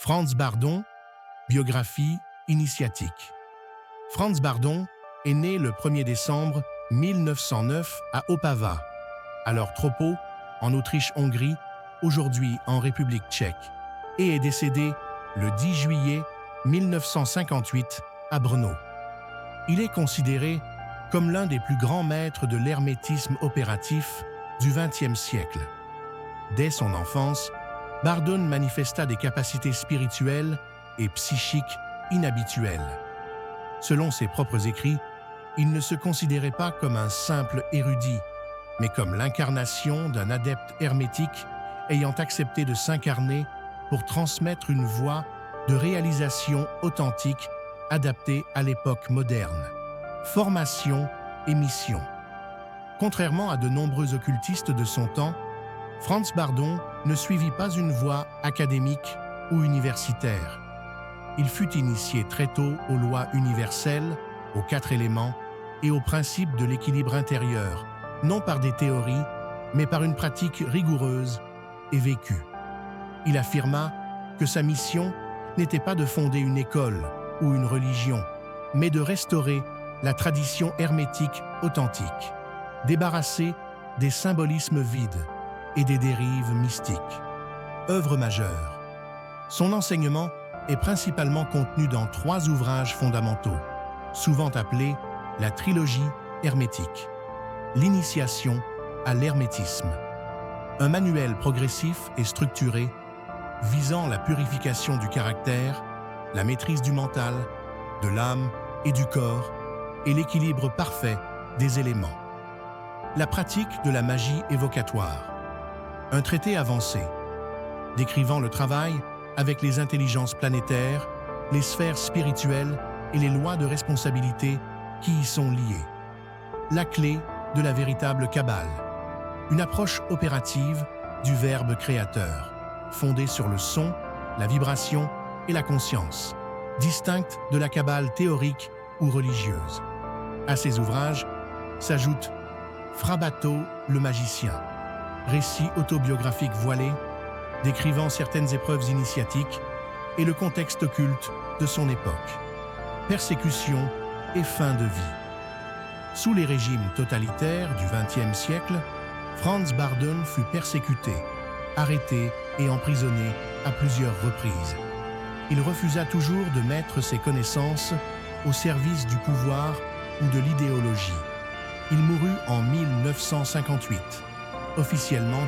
Franz Bardon, biographie initiatique. Franz Bardon est né le 1er décembre 1909 à Opava, alors Tropo, en Autriche-Hongrie, aujourd'hui en République tchèque, et est décédé le 10 juillet 1958 à Brno. Il est considéré comme l'un des plus grands maîtres de l'hermétisme opératif du XXe siècle. Dès son enfance, Bardon manifesta des capacités spirituelles et psychiques inhabituelles. Selon ses propres écrits, il ne se considérait pas comme un simple érudit, mais comme l'incarnation d'un adepte hermétique ayant accepté de s'incarner pour transmettre une voie de réalisation authentique adaptée à l'époque moderne. Formation et mission. Contrairement à de nombreux occultistes de son temps, Franz Bardon ne suivit pas une voie académique ou universitaire. Il fut initié très tôt aux lois universelles, aux 4 éléments et aux principes de l'équilibre intérieur, non par des théories, mais par une pratique rigoureuse et vécue. Il affirma que sa mission n'était pas de fonder une école ou une religion, mais de restaurer la tradition hermétique authentique, débarrassée des symbolismes vides et des dérives mystiques. Œuvre majeure. Son enseignement est principalement contenu dans 3 ouvrages fondamentaux, souvent appelés la trilogie hermétique. L'initiation à l'hermétisme. Un manuel progressif et structuré visant la purification du caractère, la maîtrise du mental, de l'âme et du corps et l'équilibre parfait des éléments. La pratique de la magie évocatoire. Un traité avancé, décrivant le travail avec les intelligences planétaires, les sphères spirituelles et les lois de responsabilité qui y sont liées. La clé de la véritable Kabbale. Une approche opérative du Verbe créateur, fondée sur le son, la vibration et la conscience, distincte de la Kabbale théorique ou religieuse. À ces ouvrages s'ajoute Frabato le magicien, récit autobiographique voilé, décrivant certaines épreuves initiatiques et le contexte occulte de son époque. Persécution et fin de vie. Sous les régimes totalitaires du XXe siècle, Franz Bardon fut persécuté, arrêté et emprisonné à plusieurs reprises. Il refusa toujours de mettre ses connaissances au service du pouvoir ou de l'idéologie. Il mourut en 1958, officiellement